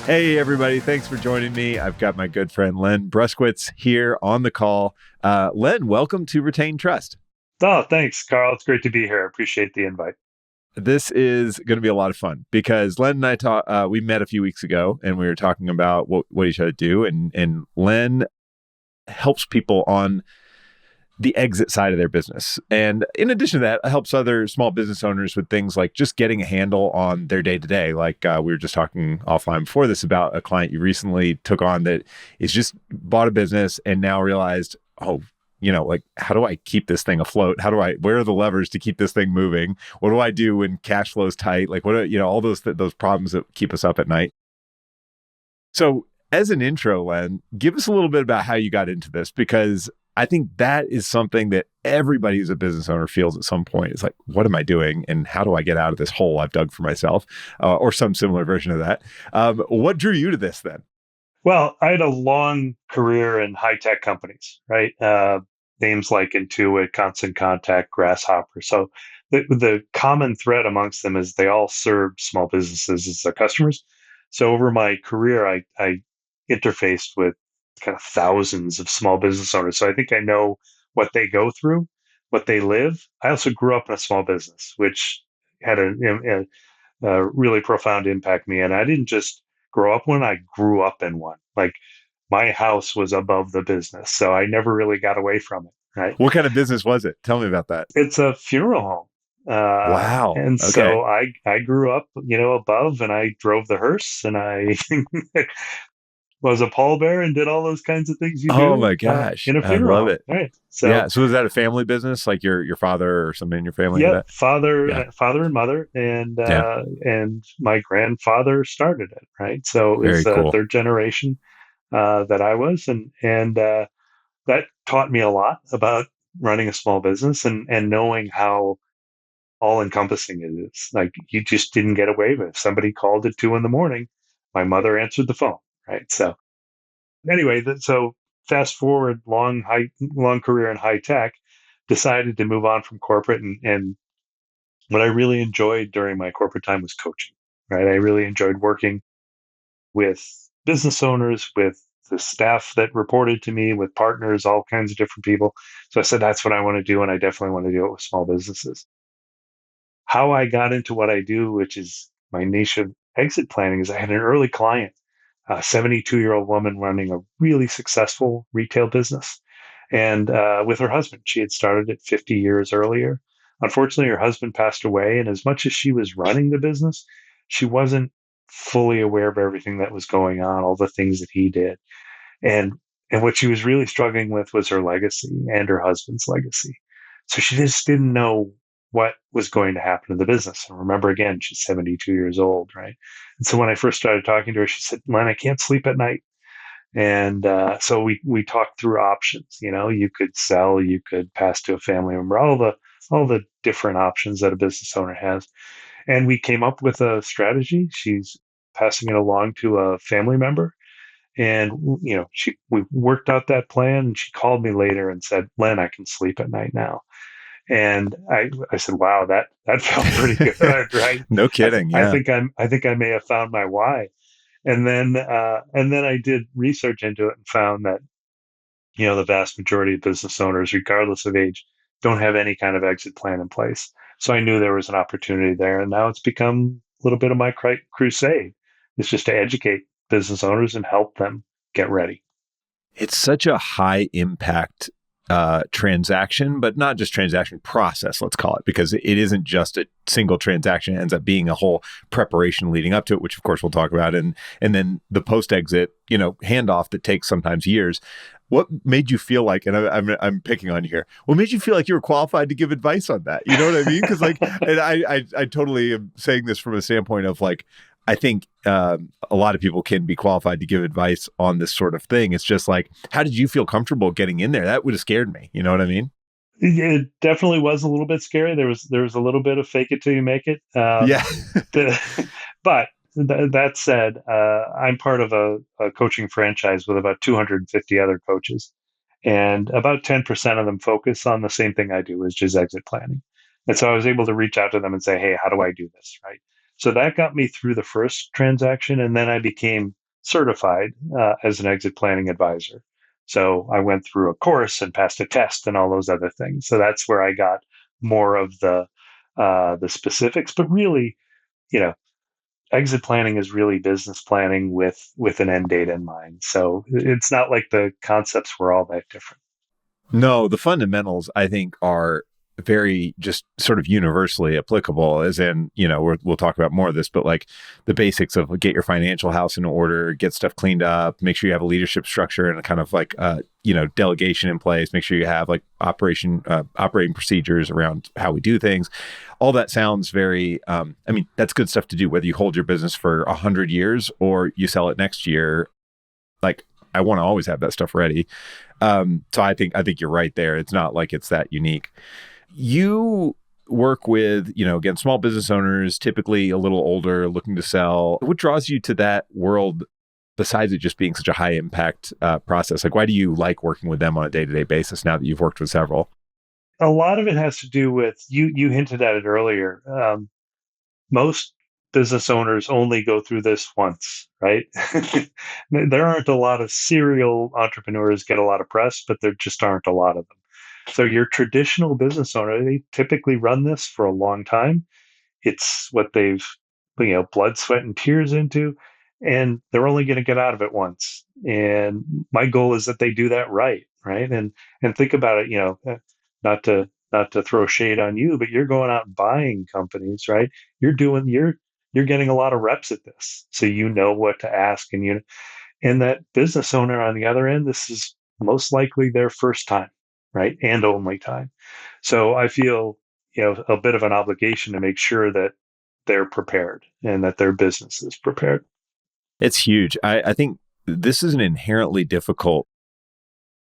Hey, everybody. Thanks for joining me. I've got my good friend Len Bruskiewitz here on the call. Len, welcome to Retain Trust. Oh, thanks, Carl. It's great to be here. I appreciate the invite. This is going to be a lot of fun because Len and I we met a few weeks ago and we were talking about what he should do. And Len helps people on the exit side of their business. And in addition to that, it helps other small business owners with things like just getting a handle on their day to day. Like we were just talking offline before this about a client you recently took on that is just bought a business and now realized, oh, like how do I keep this thing afloat? Where are the levers to keep this thing moving? What do I do when cash flow's tight? Like all those problems that keep us up at night. So as an intro, Len, give us a little bit about how you got into this, because I think that is something that everybody who's a business owner feels at some point. It's like, what am I doing? And how do I get out of this hole I've dug for myself? Or some similar version of that. What drew you to this then? Well, I had a long career in high tech companies, right? Names like Intuit, Constant Contact, Grasshopper. So the common thread amongst them is they all served small businesses as their customers. So over my career, I interfaced with kind of thousands of small business owners. So I think I know what they go through, what they live. I also grew up in a small business, which had a really profound impact me. And I didn't just grow up one, I grew up in one. Like my house was above the business. So I never really got away from it. Right. What kind of business was it? Tell me about that. It's a funeral home. Wow. And Okay. so I grew up, above and I drove the hearse and I was a pallbearer and did all those kinds of things you Oh do my gosh. in a I funeral love home. it. Right. So Yeah. So was that a family business? Like your father or somebody in your family had yep, that? father, Yeah. father and mother, Yeah. and my grandfather started it. Right. So it was Very cool. third generation that I was, and that taught me a lot about running a small business and knowing how all encompassing it is. Like you just didn't get away with it. If somebody called at 2 a.m, my mother answered the phone. Right. So anyway, so fast forward, long career in high tech, decided to move on from corporate, and what I really enjoyed during my corporate time was coaching. Right. I really enjoyed working with business owners, with the staff that reported to me, with partners, all kinds of different people. So I said, that's what I want to do. And I definitely want to do it with small businesses. How I got into what I do, which is my niche of exit planning, is I had an early client, a 72-year-old woman running a really successful retail business. And with her husband, she had started it 50 years earlier. Unfortunately, her husband passed away. And as much as she was running the business, she wasn't fully aware of everything that was going on, all the things that he did. And and what she was really struggling with was her legacy and her husband's legacy. So she just didn't know what was going to happen to the business. And remember, again, she's 72 years old, right? And so when I first started talking to her, she said, "Len, I can't sleep at night." And so we talked through options. You could sell, you could pass to a family member, all the different options that a business owner has. And we came up with a strategy. She's passing it along to a family member, and we worked out that plan. And she called me later and said, "Len, I can sleep at night now." And I said, "Wow, that felt pretty good, right?" No I, th- kidding. I Yeah. think I think I may have found my why. And then I did research into it and found that the vast majority of business owners, regardless of age, don't have any kind of exit plan in place. So I knew there was an opportunity there, and now it's become a little bit of my crusade. It's just to educate business owners and help them get ready. It's such a high impact transaction, but not just transaction process, let's call it, because it isn't just a single transaction. It ends up being a whole preparation leading up to it, which of course we'll talk about. And then the post exit, handoff that takes sometimes years. What made you feel like, and I'm picking on you here, what made you feel like you were qualified to give advice on that? You know what I mean? Because and I totally am saying this from a standpoint of like, I think a lot of people can be qualified to give advice on this sort of thing. It's just like, how did you feel comfortable getting in there? That would have scared me. You know what I mean? It definitely was a little bit scary. There was a little bit of fake it till you make it. Yeah. The, but that said, I'm part of a coaching franchise with about 250 other coaches, and about 10% of them focus on the same thing I do, which is exit planning. And so I was able to reach out to them and say, "Hey, how do I do this?" Right. So that got me through the first transaction, and then I became certified as an exit planning advisor. So I went through a course and passed a test and all those other things. So that's where I got more of the specifics. But really, you know, exit planning is really business planning with an end date in mind. So it's not like the concepts were all that different. No, the fundamentals I think are very just sort of universally applicable, as in, we'll talk about more of this, but like the basics of get your financial house in order, get stuff cleaned up, make sure you have a leadership structure and a kind of like, delegation in place, make sure you have like operating procedures around how we do things. All that sounds very, that's good stuff to do, whether you hold your business for 100 years or you sell it next year. Like, I want to always have that stuff ready. So I think you're right there. It's not like it's that unique. You work with, again, small business owners, typically a little older, looking to sell. What draws you to that world besides it just being such a high impact process? Like, why do you like working with them on a day-to-day basis now that you've worked with several? A lot of it has to do with you hinted at it earlier. Most business owners only go through this once, right? There aren't a lot of serial entrepreneurs get a lot of press, but there just aren't a lot of them. So your traditional business owner, they typically run this for a long time. It's what they've, blood, sweat, and tears into, and they're only going to get out of it once. And my goal is that they do that right, right? And think about it, not to throw shade on you, but you're going out and buying companies, right? You're getting a lot of reps at this, so you know what to ask, and that business owner on the other end, this is most likely their first time, right, and only time. So I feel a bit of an obligation to make sure that they're prepared and that their business is prepared. It's huge. I think this is an inherently difficult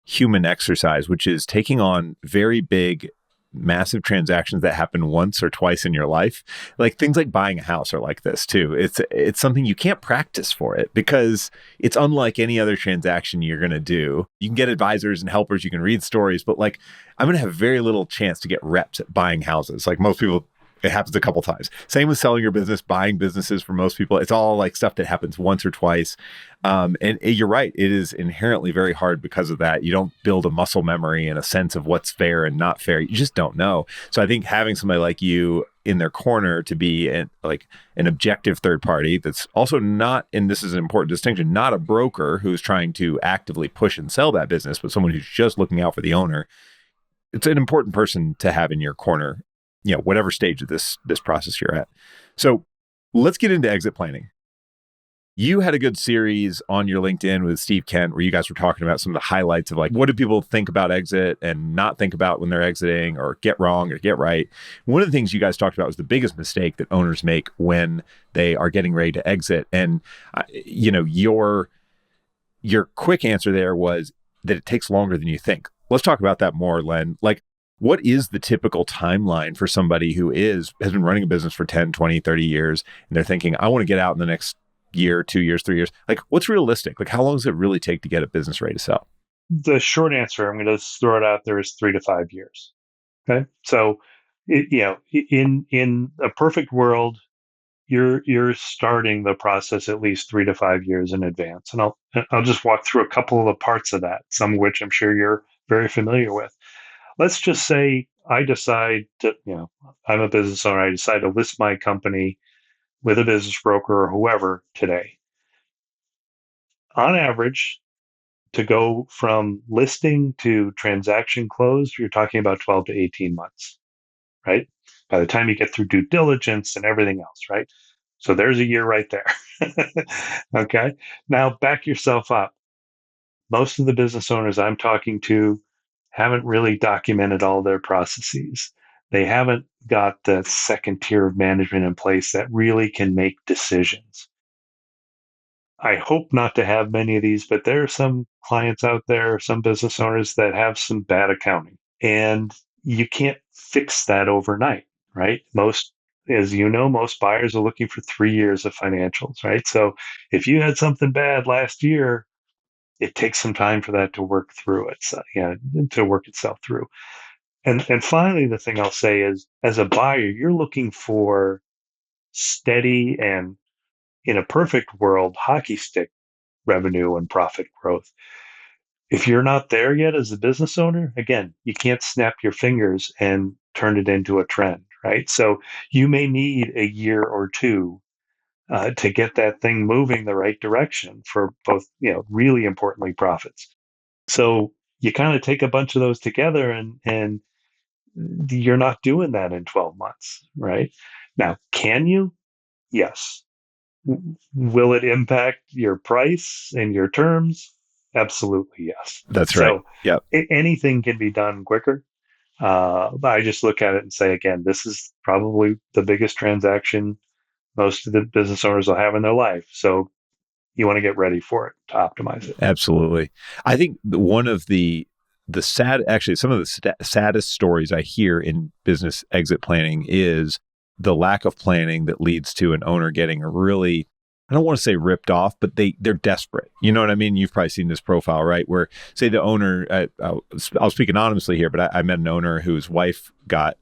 human exercise, which is taking on very big, massive transactions that happen once or twice in your life. Like things like buying a house are like this too. It's something you can't practice for it because it's unlike any other transaction you're going to do. You can get advisors and helpers, you can read stories, but like I'm going to have very little chance to get reps at buying houses. Like most people, it happens a couple times. Same with selling your business, buying businesses for most people. It's all like stuff that happens once or twice. And you're right. It is inherently very hard because of that. You don't build a muscle memory and a sense of what's fair and not fair. You just don't know. So I think having somebody like you in their corner to be an objective third party that's also not, and this is an important distinction, not a broker who's trying to actively push and sell that business, but someone who's just looking out for the owner. It's an important person to have in your corner, whatever stage of this process you're at. So let's get into exit planning. You had a good series on your LinkedIn with Steve Kent where you guys were talking about some of the highlights of like, what do people think about exit and not think about when they're exiting or get wrong or get right. One of the things you guys talked about was the biggest mistake that owners make when they are getting ready to exit. And, your quick answer there was that it takes longer than you think. Let's talk about that more, Len. Like, what is the typical timeline for somebody who has been running a business for 10, 20, 30 years, and they're thinking, I want to get out in the next year, 2 years, 3 years? Like, what's realistic? Like, how long does it really take to get a business ready to sell? The short answer, I'm going to throw it out there, is 3 to 5 years. Okay. So, in a perfect world, you're starting the process at least 3 to 5 years in advance. And I'll just walk through a couple of the parts of that, some of which I'm sure you're very familiar with. Let's just say I decide to, I'm a business owner. I decide to list my company with a business broker or whoever today. On average, to go from listing to transaction close, you're talking about 12 to 18 months, right? By the time you get through due diligence and everything else, right? So there's a year right there. Okay. Now back yourself up. Most of the business owners I'm talking to haven't really documented all their processes. They haven't got the second tier of management in place that really can make decisions. I hope not to have many of these, but there are some clients out there, some business owners that have some bad accounting, and you can't fix that overnight, right? As you know, most buyers are looking for 3 years of financials, right? So if you had something bad last year, it takes some time for that to work through it, so, to work itself through. And finally, the thing I'll say is, as a buyer, you're looking for steady and, in a perfect world, hockey stick revenue and profit growth. If you're not there yet as a business owner, again, you can't snap your fingers and turn it into a trend, right? So you may need a year or two to get that thing moving the right direction for both, really importantly, profits. So you kind of take a bunch of those together, and you're not doing that in 12 months, right? Now, can you? Yes. Will it impact your price and your terms? Absolutely, yes. That's right. So Yep. anything can be done quicker. But I just look at it and say, again, this is probably the biggest transaction most of the business owners will have in their life. So you want to get ready for it to optimize it. Absolutely. I think one of the sad, actually, some of the saddest stories I hear in business exit planning is the lack of planning that leads to an owner getting really, I don't want to say ripped off, but they're desperate. You know what I mean? You've probably seen this profile, right? Where, say, the owner, I'll speak anonymously here, but I met an owner whose wife got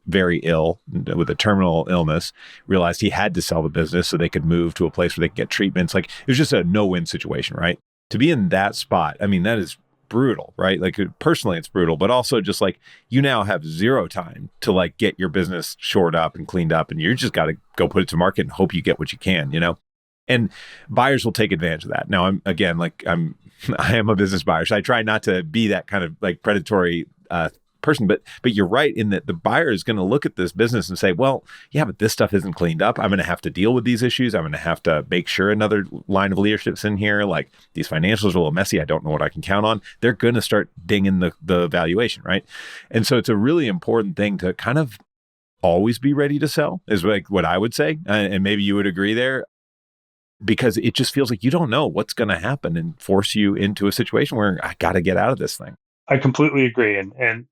very ill with a terminal illness, realized he had to sell the business so they could move to a place where they could get treatments. Like, it was just a no-win situation, right? To be in that spot, I mean, that is brutal, right? Like, personally, it's brutal, but also just like, you now have zero time to like get your business shored up and cleaned up, and you just got to go put it to market and hope you get what you can, you know? And buyers will take advantage of that. Now, I am a business buyer, so I try not to be that kind of like predatory person. But you're right in that the buyer is going to look at this business and say, well, yeah, but this stuff isn't cleaned up. I'm going to have to deal with these issues. I'm going to have to make sure another line of leadership's in here. Like, these financials are a little messy. I don't know what I can count on. They're going to start dinging the valuation, right? And so it's a really important thing to kind of always be ready to sell, is like what I would say. And maybe you would agree there, because it just feels like you don't know what's going to happen and force you into a situation where I got to get out of this thing. I completely agree. And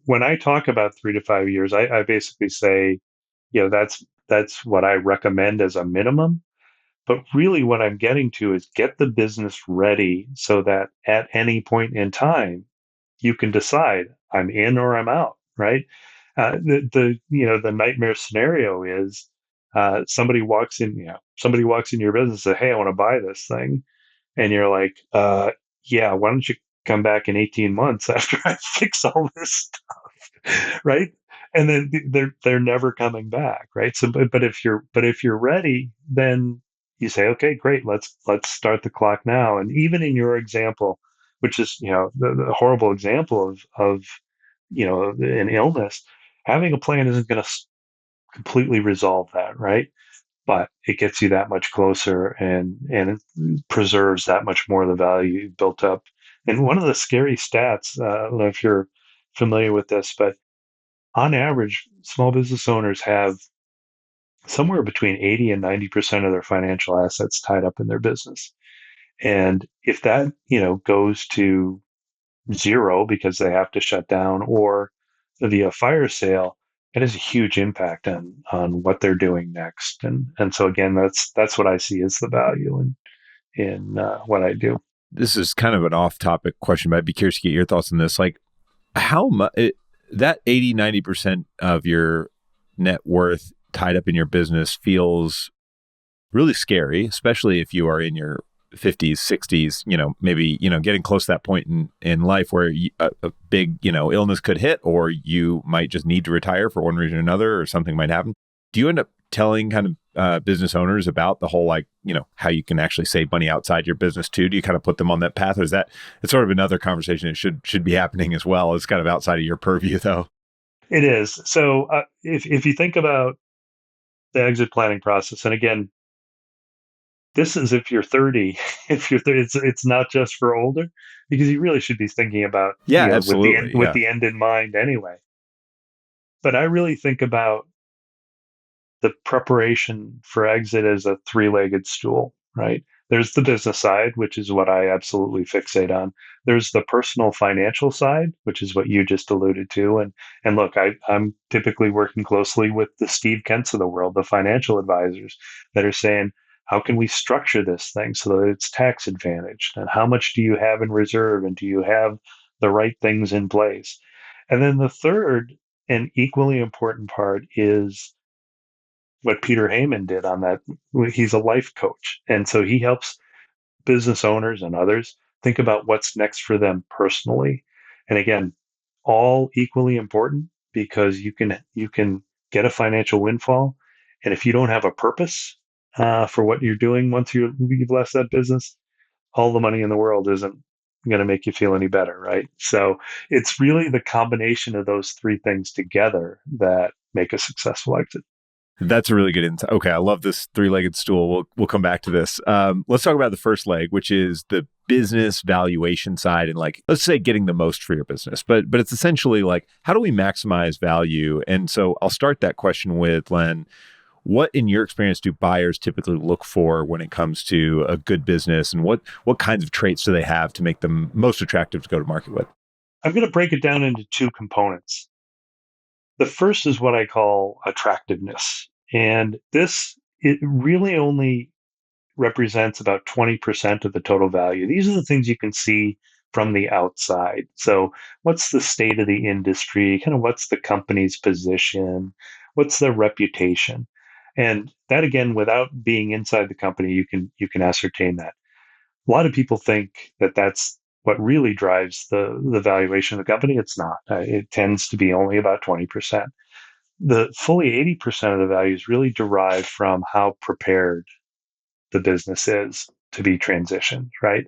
when I talk about 3 to 5 years, I basically say, that's what I recommend as a minimum. But really, what I'm getting to is get the business ready so that at any point in time, you can decide I'm in or I'm out, right? The nightmare scenario is somebody walks in your business and say, hey, I want to buy this thing, and you're like, yeah, why don't you come back in 18 months after I fix all this stuff, right? And then they're never coming back, right? So, but if you're ready, then you say, okay, great, let's start the clock now. And even in your example, which is the horrible example of an illness, having a plan isn't going to completely resolve that, right? But it gets you that much closer, and it preserves that much more of the value you've built up. And one of the scary stats, I don't know if you're familiar with this, but on average, small business owners have somewhere between 80 and 90% of their financial assets tied up in their business. And if that, goes to zero because they have to shut down, or via fire sale, it has a huge impact on what they're doing next. And so again, that's what I see as the value in what I do. This is kind of an off-topic question, but I'd be curious to get your thoughts on this. Like, how much that 80-90% of your net worth tied up in your business feels really scary, especially if you are in your 50s, 60s, maybe, getting close to that point in life where a big, illness could hit, or you might just need to retire for one reason or another, or something might happen. Do you end up telling kind of business owners about the whole, like, how you can actually save money outside your business too? Do you kind of put them on that path, or is that, it's sort of another conversation that should be happening as well? It's kind of outside of your purview though. It is. So if you think about the exit planning process, and again, this is if you're 30, if you're 30, it's not just for older, because you really should be thinking about, Yeah, with the end, absolutely. with Yeah. the end in mind anyway. But I really think about the preparation for exit as a three-legged stool, right? There's the business side, which is what I absolutely fixate on. There's the personal financial side, which is what you just alluded to. And look, I'm typically working closely with the Steve Kents of the world, the financial advisors that are saying, how can we structure this thing so that it's tax advantaged? And how much do you have in reserve? And do you have the right things in place? And then the third and equally important part is what Peter Heyman did on that. He's a life coach. And so he helps business owners and others think about what's next for them personally. And again, all equally important because you can get a financial windfall, and if you don't have a purpose for what you're doing once you've left that business, all the money in the world isn't going to make you feel any better, right? So it's really the combination of those three things together that make a successful exit. That's a really good insight. Okay, I love this three-legged stool. We'll come back to this. Let's talk about the first leg, which is the business valuation side, and like let's say getting the most for your business. But it's essentially like how do we maximize value? And so I'll start that question with Len. What, in your experience, do buyers typically look for when it comes to a good business, and what kinds of traits do they have to make them most attractive to go to market with? I'm going to break it down into two components. The first is what I call attractiveness. And this, it really only represents about 20% of the total value. These are the things you can see from the outside. So, what's the state of the industry? Kind of what's the company's position? What's their reputation? And that again, without being inside the company, you can ascertain that. A lot of people think that that's what really drives the valuation of the company. It's not. It tends to be only about 20%. The fully 80% of the value is really derived from how prepared the business is to be transitioned, right?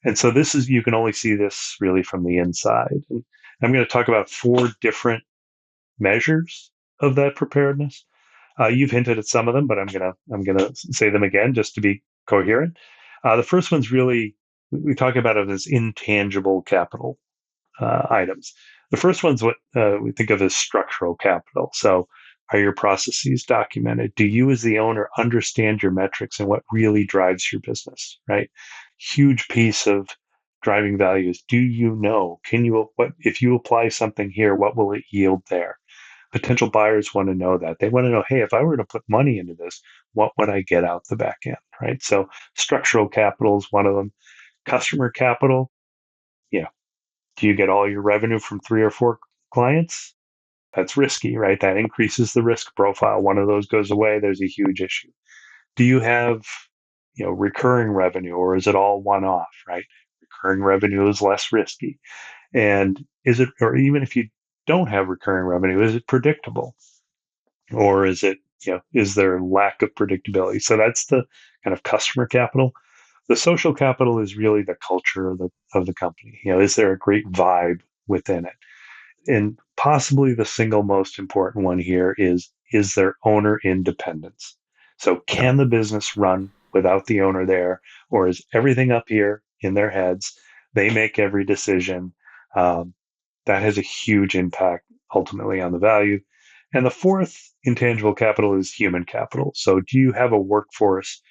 And so this is, you can only see this really from the inside. And I'm going to talk about four different measures of that preparedness. You've hinted at some of them, but I'm gonna say them again just to be coherent. The first one's really, we talk about it as intangible capital items. The first one's what we think of as structural capital. So, are your processes documented? Do you, as the owner, understand your metrics and what really drives your business? Right. Huge piece of driving value is: do you know? Can you, what if you apply something here? What will it yield there? Potential buyers want to know that. They want to know, hey, if I were to put money into this, what would I get out the back end? Right. So, structural capital is one of them. Customer capital, yeah, do you get all your revenue from three or four clients? That's risky, right? That increases the risk profile. One of those goes away, there's a huge issue. Do you have, recurring revenue, or is it all one off, right? Recurring revenue is less risky. And is it, or even if you don't have recurring revenue, is it predictable? Or is it, is there lack of predictability? So that's the kind of customer capital. The social capital is really the culture of the company. Is there a great vibe within it? And possibly the single most important one here is their owner independence. So Yeah. can the business run without the owner there, or is everything up here in their heads? They make every decision. Um, that has a huge impact ultimately on the value. And the fourth intangible capital is human capital. So do you have a workforce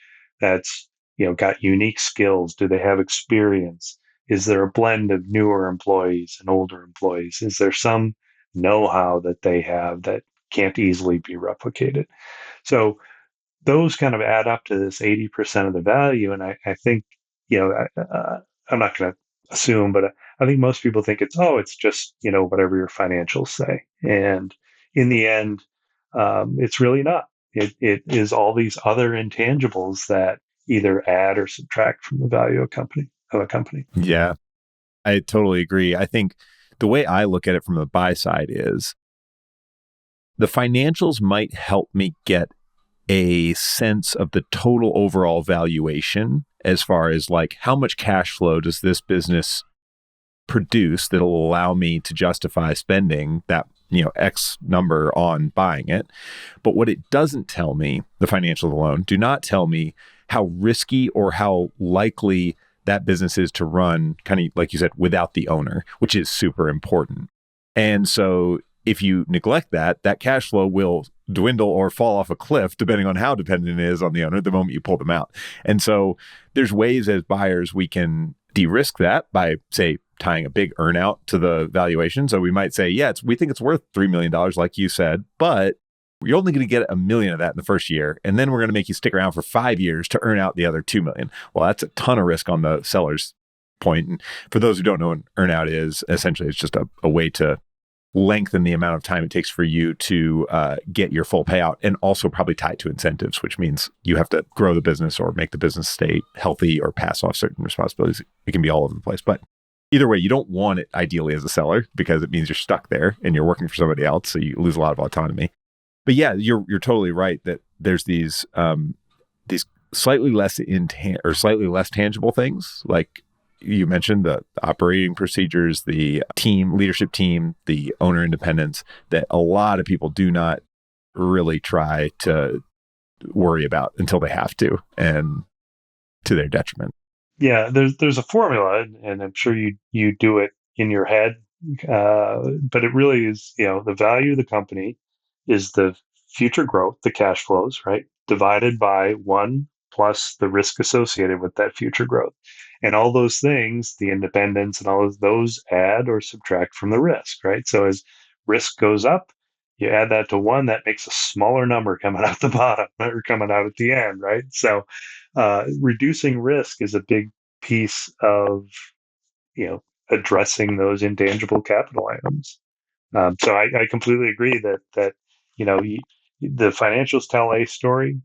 that's got unique skills? Do they have experience? Is there a blend of newer employees and older employees? Is there some know-how that they have that can't easily be replicated? So those kind of add up to this 80% of the value. And I think, I'm not going to assume, but I think most people think it's just, whatever your financials say. And in the end, it's really not. It is all these other intangibles that either add or subtract from the value of a company. Yeah, I totally agree. I think the way I look at it from the buy side is the financials might help me get a sense of the total overall valuation as far as like how much cash flow does this business produce that'll allow me to justify spending that X number on buying it. But what it doesn't tell me, the financials alone do not tell me how risky or how likely that business is to run, kind of like you said, without the owner, which is super important. And so if you neglect that, that cash flow will dwindle or fall off a cliff, depending on how dependent it is on the owner the moment you pull them out. And so there's ways as buyers we can de-risk that by, say, tying a big earnout to the valuation. So we might say, yeah, we think it's worth $3 million, like you said, but you're only going to get $1 million of that in the first year. And then we're going to make you stick around for 5 years to earn out the other $2 million. Well, that's a ton of risk on the seller's point. And for those who don't know what an earnout is, essentially it's just a way to lengthen the amount of time it takes for you to get your full payout, and also probably tied to incentives, which means you have to grow the business or make the business stay healthy or pass off certain responsibilities. It can be all over the place. But either way, you don't want it ideally as a seller because it means you're stuck there and you're working for somebody else. So you lose a lot of autonomy. But yeah, you're totally right that there's these slightly less slightly less tangible things, like you mentioned, the operating procedures, the leadership team, the owner independence, that a lot of people do not really try to worry about until they have to, and to their detriment. Yeah, there's a formula, and I'm sure you do it in your head, but it really is, the value of the company is the future growth, the cash flows, right, divided by one plus the risk associated with that future growth, and all those things, the independence and all of those add or subtract from the risk, right? So as risk goes up, you add that to one, that makes a smaller number coming out the bottom or coming out at the end, right? So reducing risk is a big piece of addressing those intangible capital items. So I completely agree that the financials tell a story,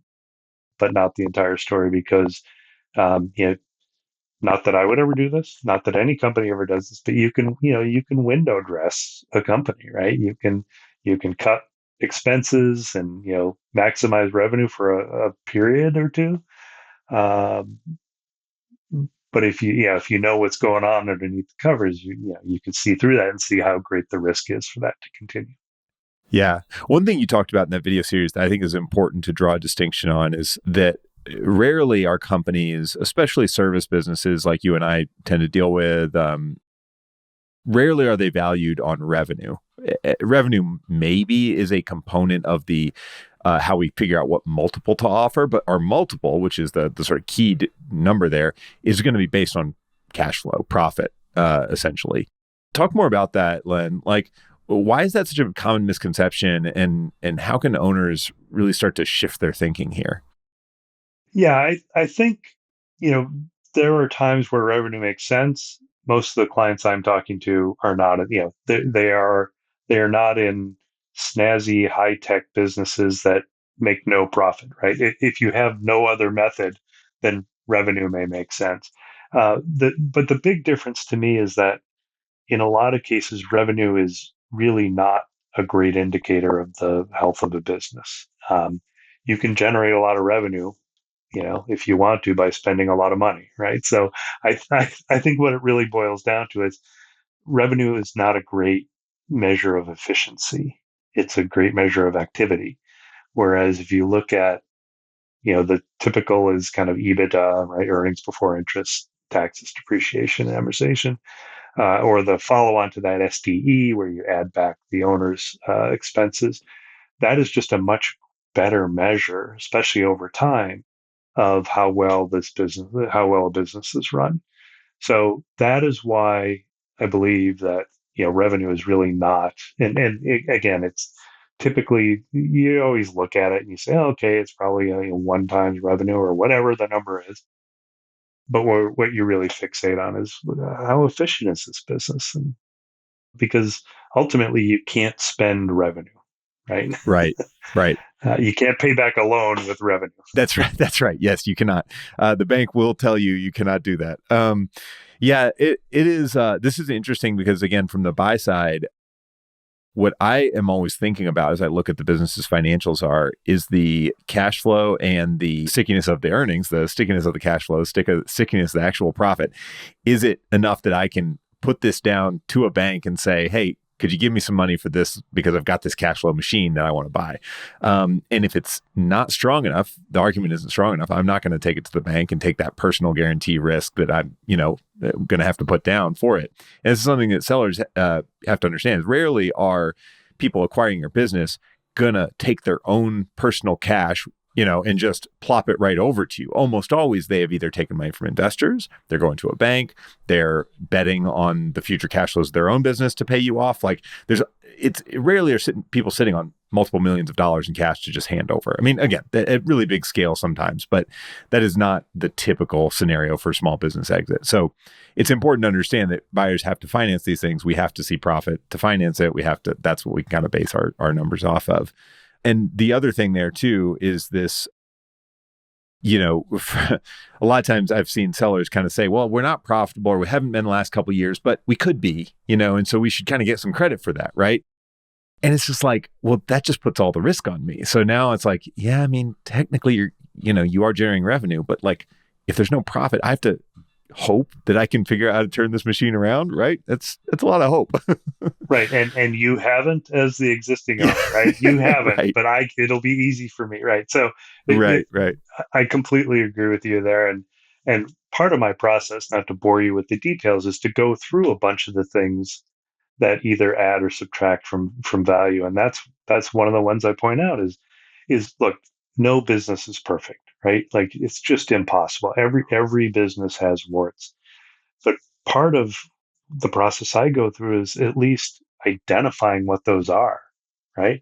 but not the entire story, because not that I would ever do this, not that any company ever does this, but you can window dress a company, right? You can cut expenses and maximize revenue for a period or two. Um, but if you know what's going on underneath the covers, you can see through that and see how great the risk is for that to continue. Yeah. One thing you talked about in that video series that I think is important to draw a distinction on is that rarely are companies, especially service businesses like you and I tend to deal with, rarely are they valued on revenue. Revenue maybe is a component of the how we figure out what multiple to offer, but our multiple, which is the sort of key number there, is going to be based on cash flow, profit, essentially. Talk more about that, Len. Like, why is that such a common misconception, and how can owners really start to shift their thinking here? Yeah, I think, there are times where revenue makes sense. Most of the clients I'm talking to are not, they are not in snazzy high tech businesses that make no profit, right? If you have no other method, then revenue may make sense. But the big difference to me is that in a lot of cases, revenue is really not a great indicator of the health of a business. You can generate a lot of revenue, if you want to, by spending a lot of money, right? So I think what it really boils down to is revenue is not a great measure of efficiency. It's a great measure of activity. Whereas if you look at, the typical is kind of EBITDA, right? Earnings before interest, taxes, depreciation, and amortization, or the follow on to that SDE, where you add back the owner's expenses. That is just a much better measure, especially over time, of how well a business is run. So that is why I believe that revenue is really not, again, it's typically, you always look at it and you say, oh, okay, it's probably a one times revenue or whatever the number is. But what you really fixate on is how efficient is this business, and because ultimately you can't spend revenue, right? Right. Right. You can't pay back a loan with revenue. That's right. That's right. Yes, you cannot. The bank will tell you cannot do that. Yeah, it is. This is interesting because, again, from the buy side, what I am always thinking about as I look at the business's financials is the cash flow and the stickiness of the earnings, the stickiness of the cash flow, stickiness of the actual profit. Is it enough that I can put this down to a bank and say, hey, could you give me some money for this because I've got this cash flow machine that I want to buy? And if it's not strong enough, the argument isn't strong enough, I'm not going to take it to the bank and take that personal guarantee risk that I'm, going to have to put down for it. And this is something that sellers have to understand. Rarely are people acquiring your business going to take their own personal cash and just plop it right over to you. Almost always they have either taken money from investors, they're going to a bank, they're betting on the future cash flows of their own business to pay you off. Like it rarely are people sitting on multiple millions of dollars in cash to just hand over. I mean, again, at really big scale sometimes, but that is not the typical scenario for small business exit. So it's important to understand that buyers have to finance these things. We have to see profit to finance it. That's what we kind of base our numbers off of. And the other thing there too is this, a lot of times I've seen sellers kind of say, well, we're not profitable or we haven't been the last couple of years, but we could be, and so we should kind of get some credit for that, right? And it's just like, well, that just puts all the risk on me. So now it's like, yeah, I mean, technically you are generating revenue, but like if there's no profit, I have to hope that I can figure out how to turn this machine around, right? That's a lot of hope. Right. And you haven't as the existing owner, right? You haven't, right. but it'll be easy for me, right? So Right. I completely agree with you there. And part of my process, not to bore you with the details, is to go through a bunch of the things that either add or subtract from value. And that's one of the ones I point out is look, no business is perfect, right? Like it's just impossible. Every business has warts. But part of the process I go through is at least identifying what those are, right?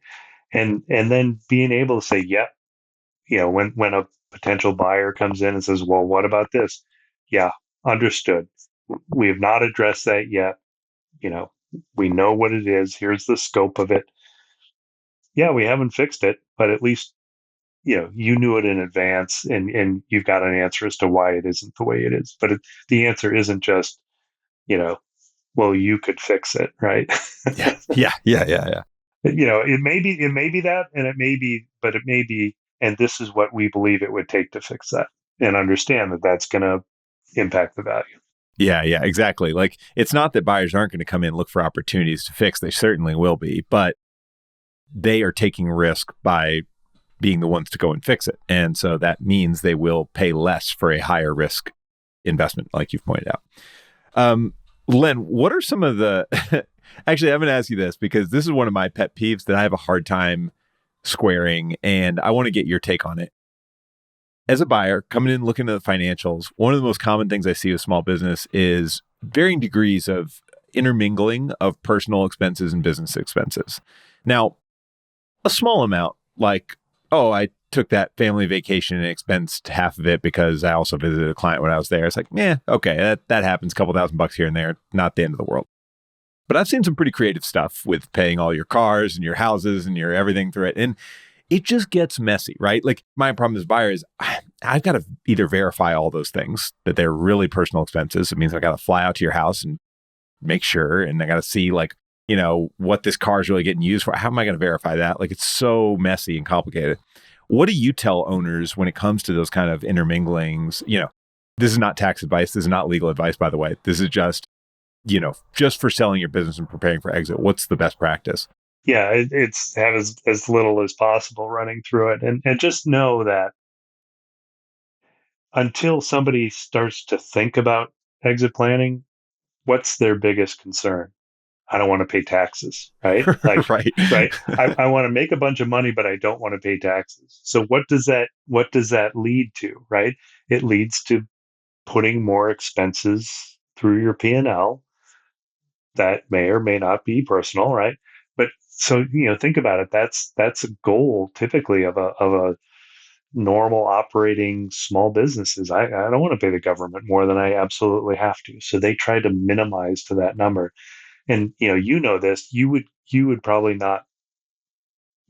And then being able to say, yeah, when a potential buyer comes in and says, well, what about this? Yeah, understood. We have not addressed that yet. We know what it is. Here's the scope of it. Yeah, we haven't fixed it, but at least you knew it in advance, and you've got an answer as to why it isn't the way it is. But the answer isn't just well, you could fix it, right? Yeah. It may be that, and it may be, and this is what we believe it would take to fix that, and understand that that's going to impact the value. Yeah, exactly. Like it's not that buyers aren't going to come in and look for opportunities to fix. They certainly will be, but they are taking risk by being the ones to go and fix it. And so that means they will pay less for a higher risk investment, like you've pointed out. Len, what are some of the, actually, I'm going to ask you this because this is one of my pet peeves that I have a hard time squaring, and I want to get your take on it. As a buyer coming in looking at the financials, one of the most common things I see with small business is varying degrees of intermingling of personal expenses and business expenses. Now, a small amount, like, oh, I took that family vacation and expensed half of it because I also visited a client when I was there. It's like, okay, that happens, a couple $1,000 here and there, not the end of the world. But I've seen some pretty creative stuff with paying all your cars and your houses and your everything through it. And it just gets messy, right? Like my problem as a buyer is I've got to either verify all those things that they're really personal expenses. It means I got to fly out to your house and make sure, and I got to see like, what this car is really getting used for. How am I going to verify that? Like it's so messy and complicated. What do you tell owners when it comes to those kind of interminglings? This is not tax advice. This is not legal advice, by the way. This is just, just for selling your business and preparing for exit. What's the best practice? Yeah, it's have as little as possible running through it, and just know that until somebody starts to think about exit planning, what's their biggest concern? I don't want to pay taxes, right? Like, Right. right. I want to make a bunch of money, but I don't want to pay taxes. So what does that lead to, right? It leads to putting more expenses through your P&L that may or may not be personal, right? But so, think about it. That's a goal typically of a normal operating small businesses. I don't want to pay the government more than I absolutely have to. So they try to minimize to that number. And this, you would probably not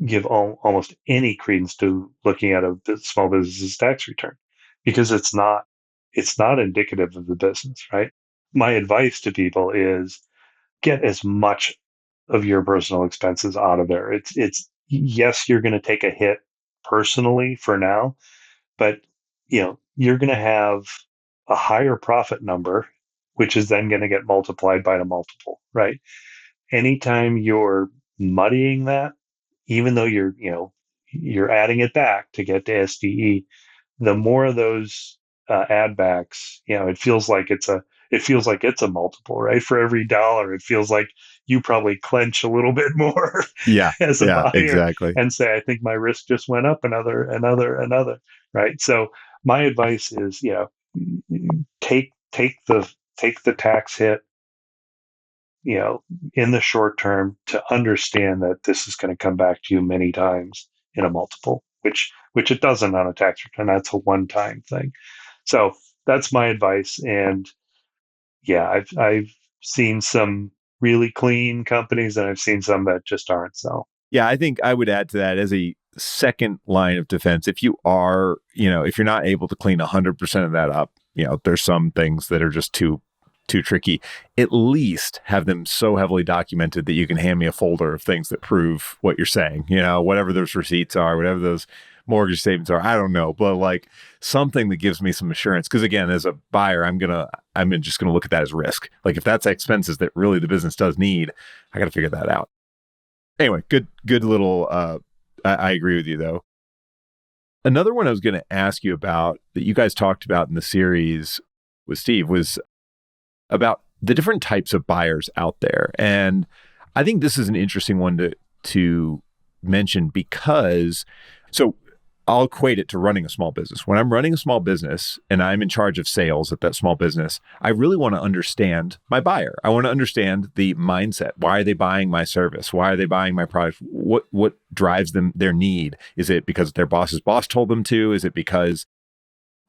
give almost any credence to looking at a small business's tax return because it's not indicative of the business, right? My advice to people is get as much of your personal expenses out of there. It's yes, you're going to take a hit personally for now, but you're going to have a higher profit number, which is then going to get multiplied by the multiple, right? Anytime you're muddying that, even though you're adding it back to get to SDE, the more of those add backs, it feels like it feels like it's a multiple, right? For every dollar, it feels like you probably clench a little bit more Yeah. as a Yeah, buyer exactly. and say, I think my risk just went up another, right? So my advice is, take the tax hit, in the short term, to understand that this is going to come back to you many times in a multiple, which it doesn't on a tax return. That's a one-time thing. So that's my advice. And yeah, I've seen some really clean companies, and I've seen some that just aren't. So Yeah, I think I would add to that as a second line of defense. If you are, if you're not able to clean 100% of that up, there's some things that are just too tricky. At least have them so heavily documented that you can hand me a folder of things that prove what you're saying. Whatever those receipts are, whatever those mortgage statements are, I don't know, but like something that gives me some assurance. Because again, as a buyer, I'm just gonna look at that as risk. Like if that's expenses that really the business does need, I got to figure that out. Anyway, good little. I agree with you though. Another one I was going to ask you about that you guys talked about in the series with Steve was about the different types of buyers out there, and I think this is an interesting one to mention because so I'll equate it to running a small business. When I'm running a small business and I'm in charge of sales at that small business, I really want to understand my buyer. I want to understand the mindset. Why are they buying my service? Why are they buying my product? What drives them, their need? Is it because their boss's boss told them to? Is it because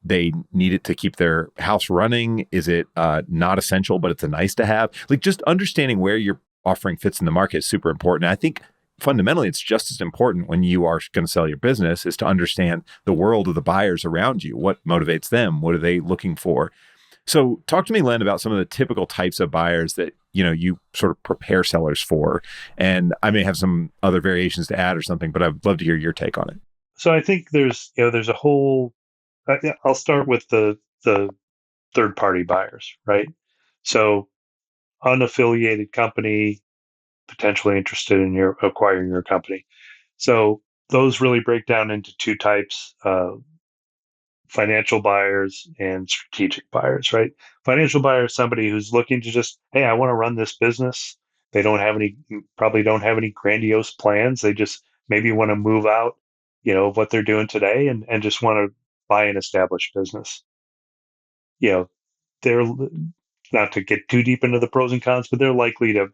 they need it to keep their house running? Is it not essential, but it's a nice to have? Like just understanding where your offering fits in the market is super important. And I think fundamentally, it's just as important when you are going to sell your business is to understand the world of the buyers around you. What motivates them? What are they looking for? So talk to me, Len, about some of the typical types of buyers that, you sort of prepare sellers for. And I may have some other variations to add or something, but I'd love to hear your take on it. so I think there's a whole. I'll start with the third party buyers, right? So unaffiliated company potentially interested in your acquiring your company. So those really break down into two types: financial buyers and strategic buyers. Right? Financial buyer is somebody who's looking to just, hey, I want to run this business. They don't have any, probably don't have any grandiose plans. They just maybe want to move out, of what they're doing today, and just want to buy an established business. You know, they're not to get too deep into the pros and cons, but they're likely to,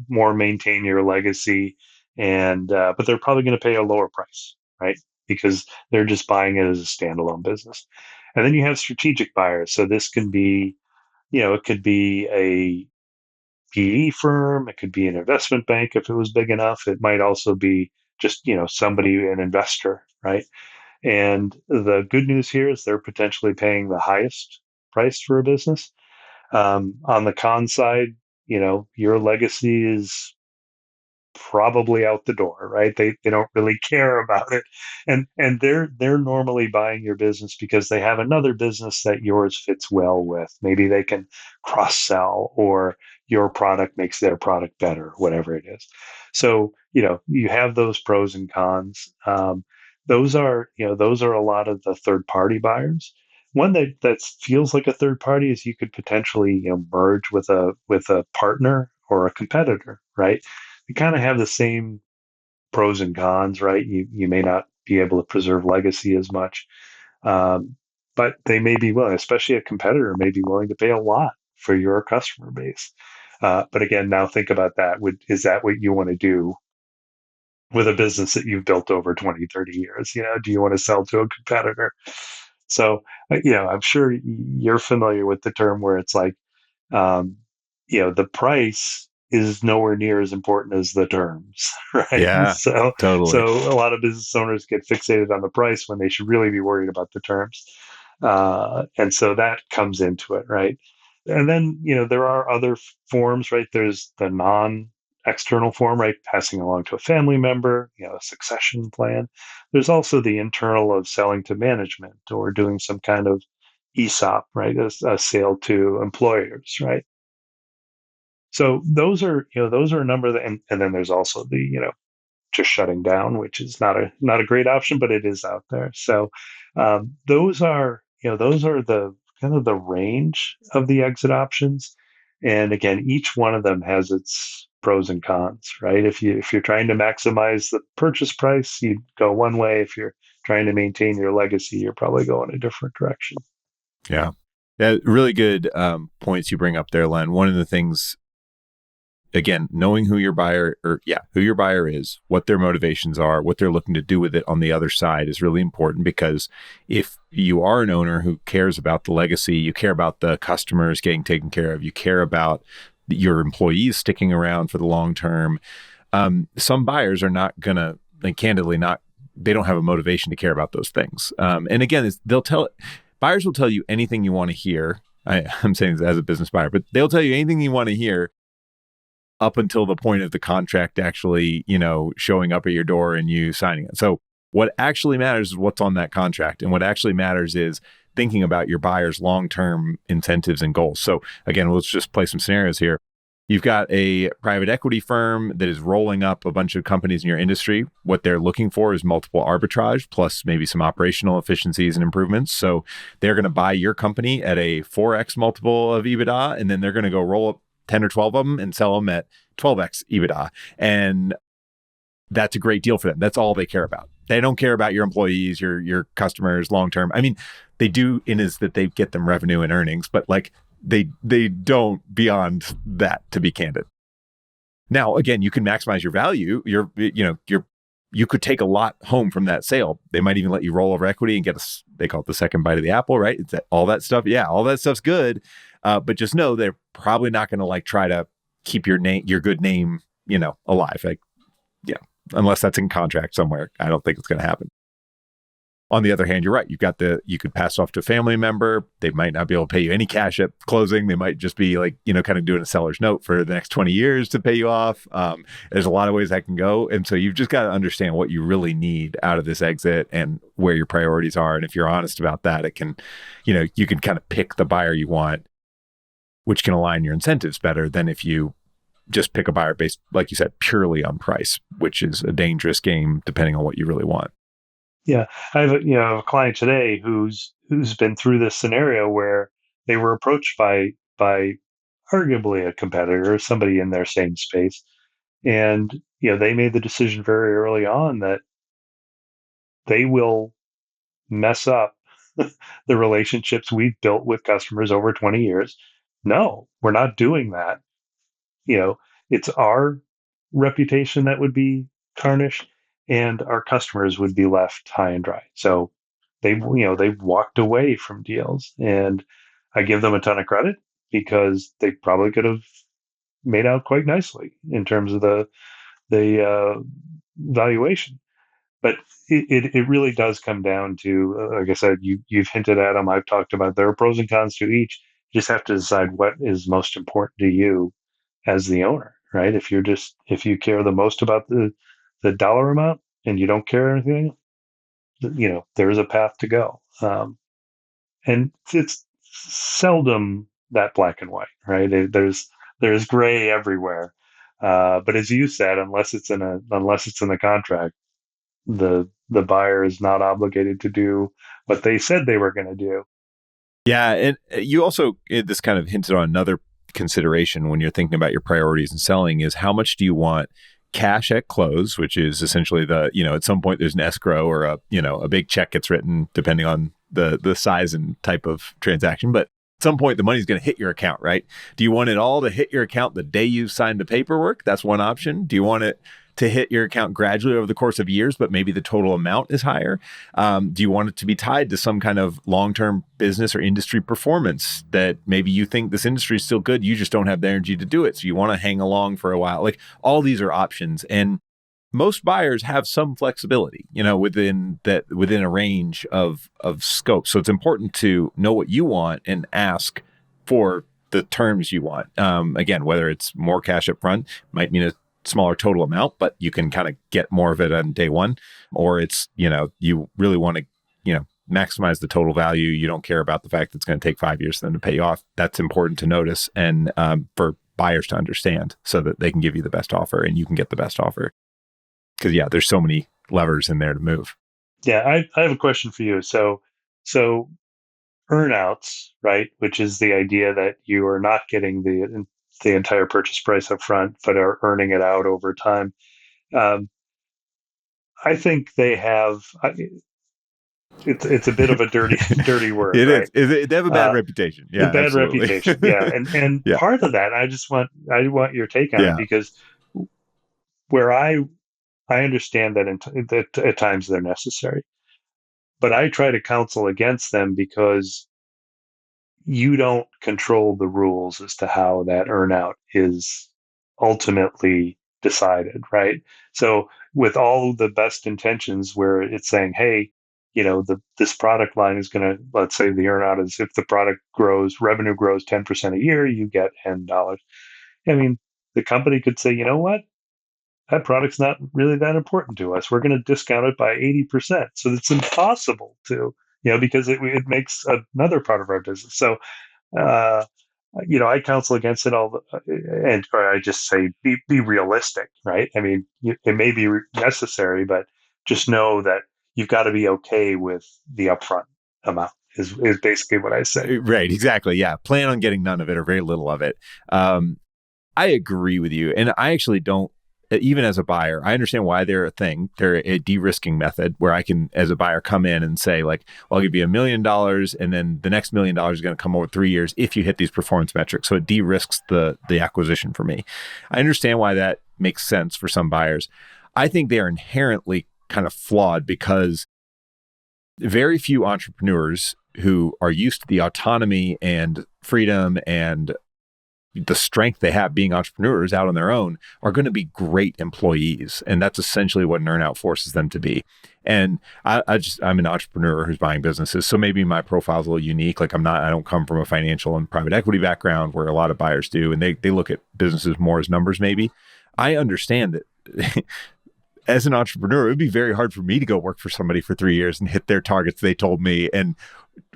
more maintain your legacy, and but they're probably going to pay a lower price, right? Because they're just buying it as a standalone business. And then you have strategic buyers. So this can be, it could be a PE firm, it could be an investment bank if it was big enough. It might also be just, somebody, an investor, right? And the good news here is they're potentially paying the highest price for a business. On the con side, your legacy is probably out the door, right? They don't really care about it, and they're normally buying your business because they have another business that yours fits well with. Maybe they can cross sell, or your product makes their product better, whatever it is. So you have those pros and cons. Those are a lot of the third party buyers. One that feels like a third party is you could potentially merge with a partner or a competitor, right? You kind of have the same pros and cons, right? You may not be able to preserve legacy as much, but they may be willing, especially a competitor, may be willing to pay a lot for your customer base. But again, now think about that. Is that what you want to do with a business that you've built over 20, 30 years? Do you want to sell to a competitor? So, I'm sure you're familiar with the term where it's like, um, the price is nowhere near as important as the terms, right? Yeah, So totally. a lot of business owners get fixated on the price when they should really be worried about the terms, and so that comes into it, right? And then there are other forms, right? There's the non-external form, right? Passing along to a family member, a succession plan. There's also the internal of selling to management or doing some kind of ESOP, right? A sale to employers, right? So those are a number of and then there's also the, just shutting down, which is not a great option, but it is out there. So those are the kind of the range of the exit options. And again, each one of them has its pros and cons, right? If you're trying to maximize the purchase price, you go one way. If you're trying to maintain your legacy, you're probably going a different direction. Yeah. Really good points you bring up there, Len. One of the things, again, knowing who your buyer is, what their motivations are, what they're looking to do with it on the other side is really important, because if you are an owner who cares about the legacy, you care about the customers getting taken care of, you care about your employees sticking around for the long term. Some buyers are not going to, like, candidly, they don't have a motivation to care about those things. And again, buyers will tell you anything you want to hear. I'm saying this as a business buyer, but they'll tell you anything you want to hear up until the point of the contract actually, showing up at your door and you signing it. So what actually matters is what's on that contract. And what actually matters is thinking about your buyer's long-term incentives and goals. So again, let's just play some scenarios here. You've got a private equity firm that is rolling up a bunch of companies in your industry. What they're looking for is multiple arbitrage plus maybe some operational efficiencies and improvements. So they're going to buy your company at a 4x multiple of EBITDA, and then they're going to go roll up 10 or 12 of them and sell them at 12x EBITDA. And that's a great deal for them. That's all they care about. They don't care about your employees, your customers long term. I mean, they do, in is that they get them revenue and earnings, but like they don't beyond that, to be candid. Now, again, you can maximize your value. You could take a lot home from that sale. They might even let you roll over equity and get they call it the second bite of the apple, right? It's all that stuff. Yeah, all that stuff's good. But just know they're probably not going to try to keep your good name, alive. Unless that's in contract somewhere. I don't think it's going to happen. On the other hand, you're right. You could pass off to a family member. They might not be able to pay you any cash at closing. They might just be kind of doing a seller's note for the next 20 years to pay you off. There's a lot of ways that can go. And so you've just got to understand what you really need out of this exit and where your priorities are. And if you're honest about that, it can, you can kind of pick the buyer you want, which can align your incentives better than if you just pick a buyer based, like you said, purely on price, which is a dangerous game depending on what you really want. Yeah, I have a client today who's been through this scenario where they were approached by arguably a competitor, somebody in their same space, and they made the decision very early on that they will mess up the relationships we've built with customers over 20 years. No, we're not doing that. It's our reputation that would be tarnished, and our customers would be left high and dry. So they've walked away from deals, and I give them a ton of credit because they probably could have made out quite nicely in terms of the valuation. But it really does come down to, like I said, you've hinted at them. I've talked about there are pros and cons to each. You just have to decide what is most important to you as the owner, right? If you care the most about the dollar amount and you don't care anything, there's a path to go. And it's seldom that black and white, right? There's gray everywhere. But as you said, unless it's in the contract, the buyer is not obligated to do what they said they were going to do. Yeah, and you also, this kind of hinted on another consideration when you're thinking about your priorities and selling is how much do you want cash at close, which is essentially at some point there's an escrow or a big check gets written depending on the size and type of transaction. But at some point the money's going to hit your account, right? Do you want it all to hit your account the day you sign the paperwork? That's one option. Do you want it to hit your account gradually over the course of years, but maybe the total amount is higher? Do you want it to be tied to some kind of long-term business or industry performance that maybe you think this industry is still good, you just don't have the energy to do it, so you want to hang along for a while? All these are options, and most buyers have some flexibility, within a range of scope. So it's important to know what you want and ask for the terms you want. Again, whether it's more cash up front, might mean a smaller total amount, but you can kind of get more of it on day one, or it's, you really want to, maximize the total value. You don't care about the fact that it's going to take 5 years for them to pay you off. That's important to notice and for buyers to understand so that they can give you the best offer and you can get the best offer. Because there's so many levers in there to move. Yeah, I have a question for you. So earnouts, right? Which is the idea that you are not getting the entire purchase price up front, but are earning it out over time. Um, I think they have. It's a bit of a dirty word, It right? is. They have a bad Uh, reputation. a Yeah, bad absolutely. reputation, yeah. And Yeah. part of that, I want your take on it, Yeah. because where I understand that, that at times they're necessary, but I try to counsel against them because you don't control the rules as to how that earnout is ultimately decided, right? So with all the best intentions, where it's saying, hey, this product line is going to, let's say the earnout is, if the product grows, revenue grows 10% a year, you get $10. I mean, the company could say, you know what? That product's not really that important to us. We're going to discount it by 80%. So it's impossible to, because it makes another part of our business. So, uh, I counsel against it or I just say, be realistic, right? I mean, it may be necessary, but just know that you've got to be okay with the upfront amount is basically what I say. Right. Exactly. Yeah. Plan on getting none of it or very little of it. I agree with you. And I actually don't, even as a buyer, I understand why they're a thing. They're a de-risking method where I can, as a buyer, come in and say, like, well, I'll give you $1 million, and then the next $1 million is going to come over 3 years if you hit these performance metrics. So it de-risks the acquisition for me. I understand why that makes sense for some buyers. I think they are inherently kind of flawed because very few entrepreneurs who are used to the autonomy and freedom and the strength they have being entrepreneurs out on their own are going to be great employees. And that's essentially what an earnout forces them to be. And I'm an entrepreneur who's buying businesses. So maybe my profile is a little unique. Like I don't come from a financial and private equity background where a lot of buyers do. And they look at businesses more as numbers, maybe. I understand that as an entrepreneur, it would be very hard for me to go work for somebody for 3 years and hit their targets they told me and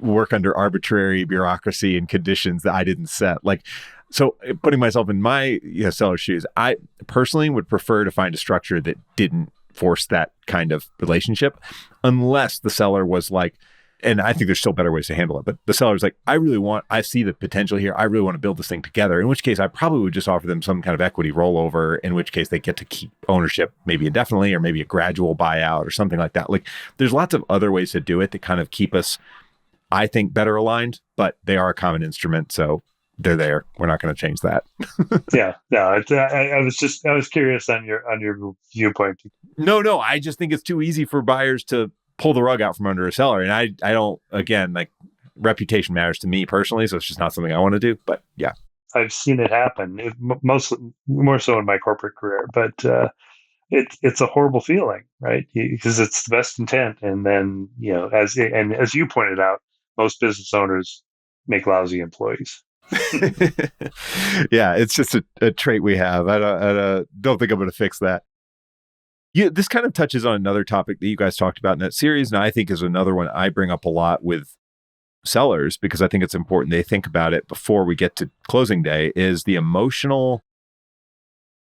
work under arbitrary bureaucracy and conditions that I didn't set. So putting myself in my seller's shoes, I personally would prefer to find a structure that didn't force that kind of relationship, unless the seller was like, and I think there's still better ways to handle it, but the seller's like, I see the potential here. I really want to build this thing together. In which case I probably would just offer them some kind of equity rollover, in which case they get to keep ownership, maybe indefinitely, or maybe a gradual buyout or something like that. Like there's lots of other ways to do it that kind of keep us, I think, better aligned, but they are a common instrument. So they're there. We're not going to change that. Yeah, no, I was curious on your viewpoint. No. I just think it's too easy for buyers to pull the rug out from under a seller. And I don't, again, like reputation matters to me personally. So it's just not something I want to do, but yeah. I've seen it happen, mostly more so in my corporate career, but it's a horrible feeling, right? Because it's the best intent. And then, as you pointed out, most business owners make lousy employees. Yeah, it's just a trait we have. I don't think I'm going to fix that. Yeah, this kind of touches on another topic that you guys talked about in that series, and I think is another one I bring up a lot with sellers because I think it's important they think about it before we get to closing day, is the emotional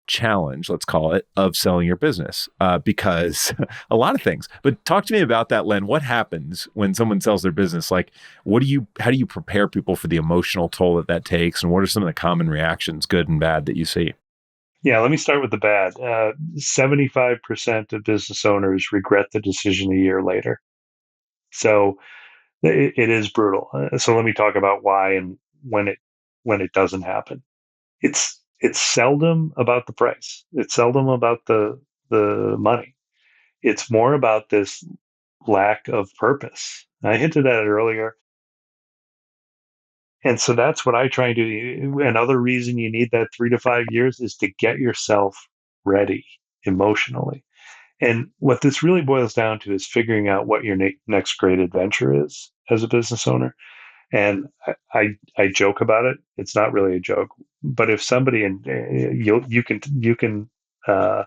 challenge, let's call it, of selling your business, because a lot of things. But talk to me about that, Len. What happens when someone sells their business? Like, how do you prepare people for the emotional toll that takes, and what are some of the common reactions, good and bad, that you see? Yeah, let me start with the bad. 75% of business owners regret the decision a year later. So it is brutal. So let me talk about why and when it doesn't happen. It's seldom about the price. It's seldom about the money. It's more about this lack of purpose. I hinted at it earlier. And so that's what I try and do. Another reason you need that 3 to 5 years is to get yourself ready emotionally. And what this really boils down to is figuring out what your next great adventure is as a business owner. And I joke about it. It's not really a joke, but if somebody, and uh,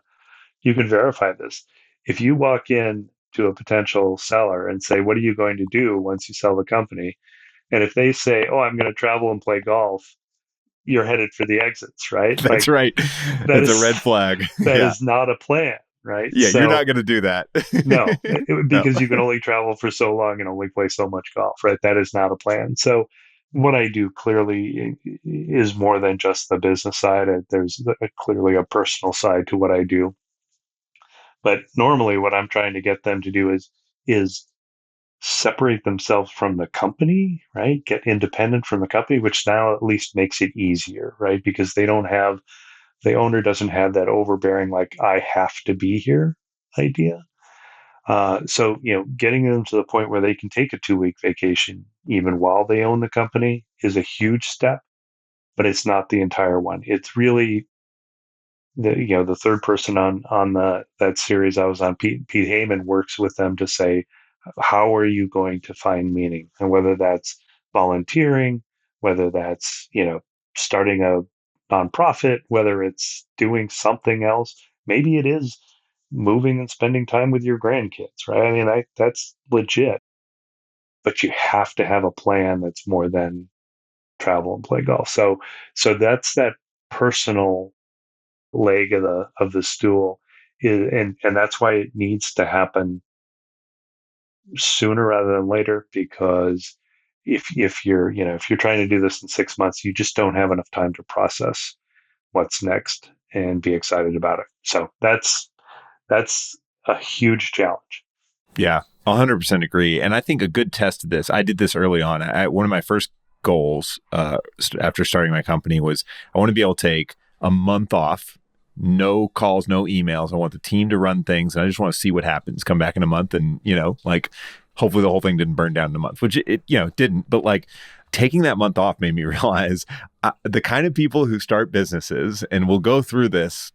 you can verify this. If you walk in to a potential seller and say, "What are you going to do once you sell the company?" And if they say, "Oh, I'm going to travel and play golf," you're headed for the exits, right? That's Like right. that That's a is red flag. that Yeah. is not a plan, right? Yeah, you're So not going to do that. no, No. because you can only travel for so long and only play so much golf, right? That is not a plan. So what I do clearly is more than just the business side. There's clearly a personal side to what I do. But normally what I'm trying to get them to do is separate themselves from the company, right? Get independent from the company, which now at least makes it easier, right? Because the owner doesn't have that overbearing, like, I have to be here idea. So, getting them to the point where they can take a 2-week vacation even while they own the company is a huge step, but it's not the entire one. It's really the third person on that series I was on. Pete Heyman works with them to say, how are you going to find meaning, and whether that's volunteering, whether that's starting a nonprofit, whether it's doing something else. Maybe it is moving and spending time with your grandkids, right? I mean, that's legit, but you have to have a plan that's more than travel and play golf. So that's that personal leg of the stool, and that's why it needs to happen sooner rather than later, because if you're trying to do this in 6 months, you just don't have enough time to process what's next and be excited about it. So that's a huge challenge. Yeah, 100% agree. And I think a good test of this, I did this early on. One of my first goals after starting my company was I want to be able to take a month off, no calls, no emails. I want the team to run things. And I just want to see what happens, come back in a month and, like hopefully the whole thing didn't burn down in a month, which it didn't. But like taking that month off made me realize the kind of people who start businesses and will go through this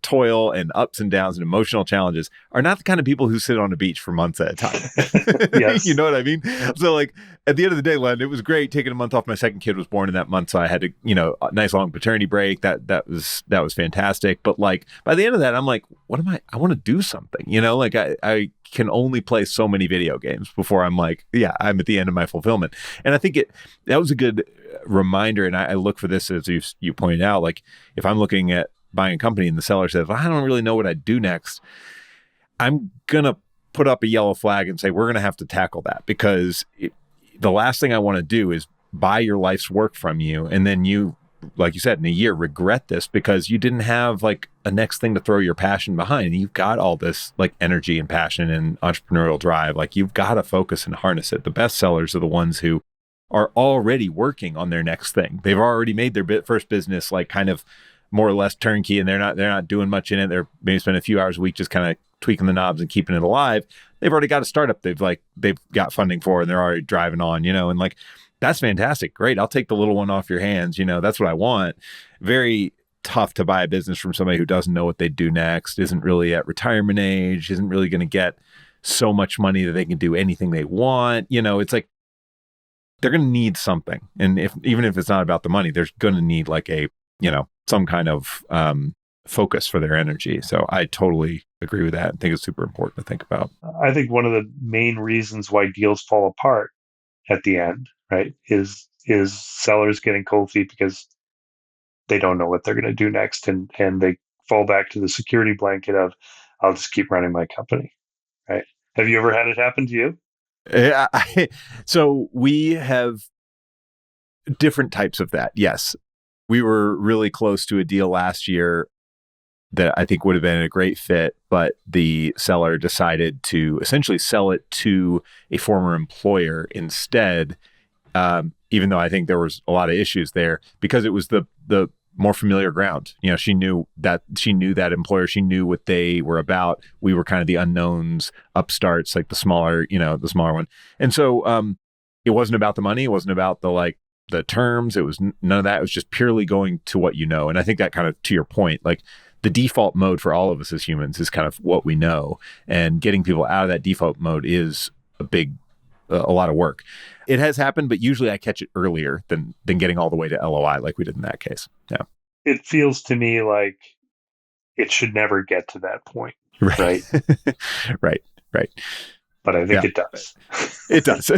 toil and ups and downs and emotional challenges are not the kind of people who sit on a beach for months at a time. Yes. You know what I mean? So like at the end of the day, Len, it was great taking a month off. My second kid was born in that month. So I had to, a nice long paternity break. That was fantastic. But like by the end of that, I'm like, I want to do something, like I can only play so many video games before I'm like, yeah, I'm at the end of my fulfillment. And I think that was a good reminder. And I look for this, as you pointed out, like if I'm looking at buying a company and the seller says, well, I don't really know what I'd do next, I'm going to put up a yellow flag and say, we're going to have to tackle that, because the last thing I want to do is buy your life's work from you. And then you, like you said, in a year, regret this because you didn't have like a next thing to throw your passion behind. And you've got all this like energy and passion and entrepreneurial drive. Like you've got to focus and harness it. The best sellers are the ones who are already working on their next thing. They've already made their first business like kind of more or less turnkey, and they're not doing much in it. They're maybe spending a few hours a week just kind of tweaking the knobs and keeping it alive. They've already got a startup they've got funding for, and they're already driving on, and like that's fantastic. Great. I'll take the little one off your hands. That's what I want. Very tough to buy a business from somebody who doesn't know what they do next, isn't really at retirement age, isn't really going to get so much money that they can do anything they want. It's like they're going to need something. And even if it's not about the money, they're going to need like a, some kind of focus for their energy. So I totally agree with that. I think it's super important to think about. I think one of the main reasons why deals fall apart at the end, right, is sellers getting cold feet because they don't know what they're going to do next, and they fall back to the security blanket of, I'll just keep running my company, right? Have you ever had it happen to you? Yeah, so we have different types of that. Yes. We were really close to a deal last year that I think would have been a great fit, but the seller decided to essentially sell it to a former employer instead, even though I think there was a lot of issues there because it was the more familiar ground. She knew that employer. She knew what they were about. We were kind of the unknowns, upstarts, like the smaller one. And so it wasn't about the money. It wasn't about the terms. It was none of that. It was just purely going to what you know. And I think that kind of, to your point, like the default mode for all of us as humans is kind of what we know, and getting people out of that default mode is a lot of work. It has happened, but usually I catch it earlier than getting all the way to LOI like we did in that case. Yeah. It feels to me like it should never get to that point. Right. Right. But I think it does. It does.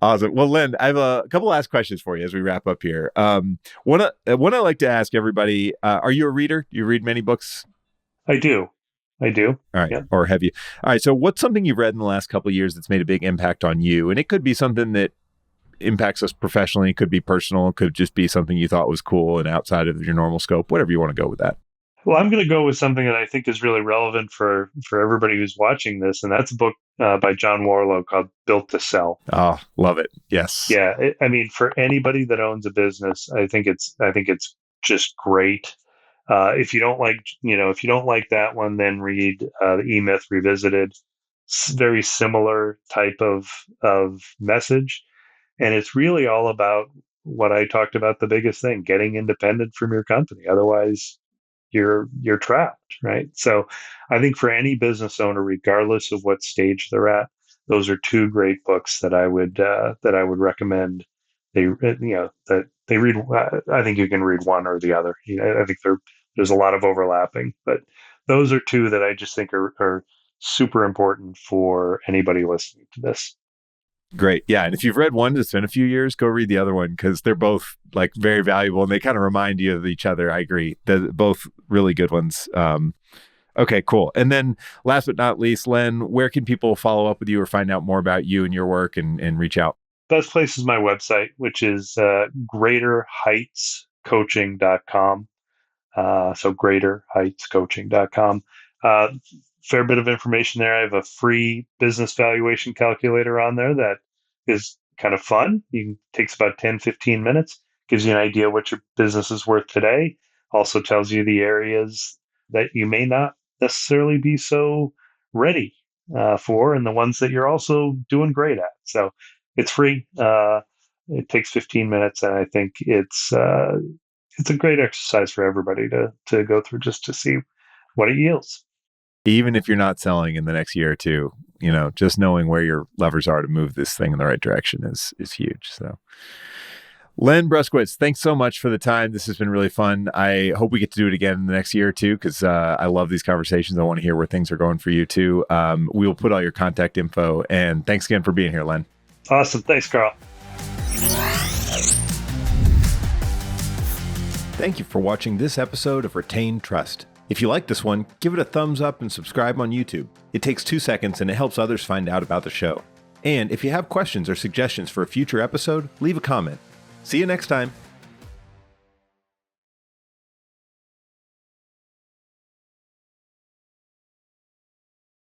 Awesome. Well, Len, I have a couple last questions for you as we wrap up here. One I like to ask everybody, are you a reader? Do you read many books? I do. I do. All right. Yeah. Or have you? All right. So what's something you've read in the last couple of years that's made a big impact on you? And it could be something that impacts us professionally. It could be personal. It could just be something you thought was cool and outside of your normal scope, whatever you want to go with that. Well, I'm going to go with something that I think is really relevant for everybody who's watching this, and that's a book by John Warlow called "Built to Sell." Oh, love it. Yes. Yeah, I mean, for anybody that owns a business, I think it's just great. If you don't like, if you don't like that one, then read the E-Myth Revisited. Very similar type of message, and it's really all about what I talked about. The biggest thing: getting independent from your company. Otherwise, you're trapped, right? So I think for any business owner, regardless of what stage they're at, those are two great books that I would recommend. That they read. I think you can read one or the other. I think there's a lot of overlapping, but those are two that I just think are super important for anybody listening to this. Great. Yeah. And if you've read one that's been a few years, go read the other one because they're both like very valuable and they kind of remind you of each other. I agree. They're both really good ones. Okay, cool. And then last but not least, Len, where can people follow up with you or find out more about you and your work and reach out? Best place is my website, which is greaterheightscoaching.com. So greaterheightscoaching.com. Fair bit of information there. I have a free business valuation calculator on there that is kind of fun. Takes about 10, 15 minutes, gives you an idea what your business is worth today. Also tells you the areas that you may not necessarily be so ready for, and the ones that you're also doing great at. So it's free. It takes 15 minutes, and I think it's a great exercise for everybody to go through just to see what it yields. Even if you're not selling in the next year or two, just knowing where your levers are to move this thing in the right direction is huge. So Len Bruskiewitz, thanks so much for the time. This has been really fun. I hope we get to do it again in the next year or two because I love these conversations. I want to hear where things are going for you too. We will put all your contact info, and thanks again for being here, Len. Awesome. Thanks, Karl. Thank you for watching this episode of Retain Trust. If you like this one, give it a thumbs up and subscribe on YouTube. It takes 2 seconds and it helps others find out about the show. And if you have questions or suggestions for a future episode, leave a comment. See you next time.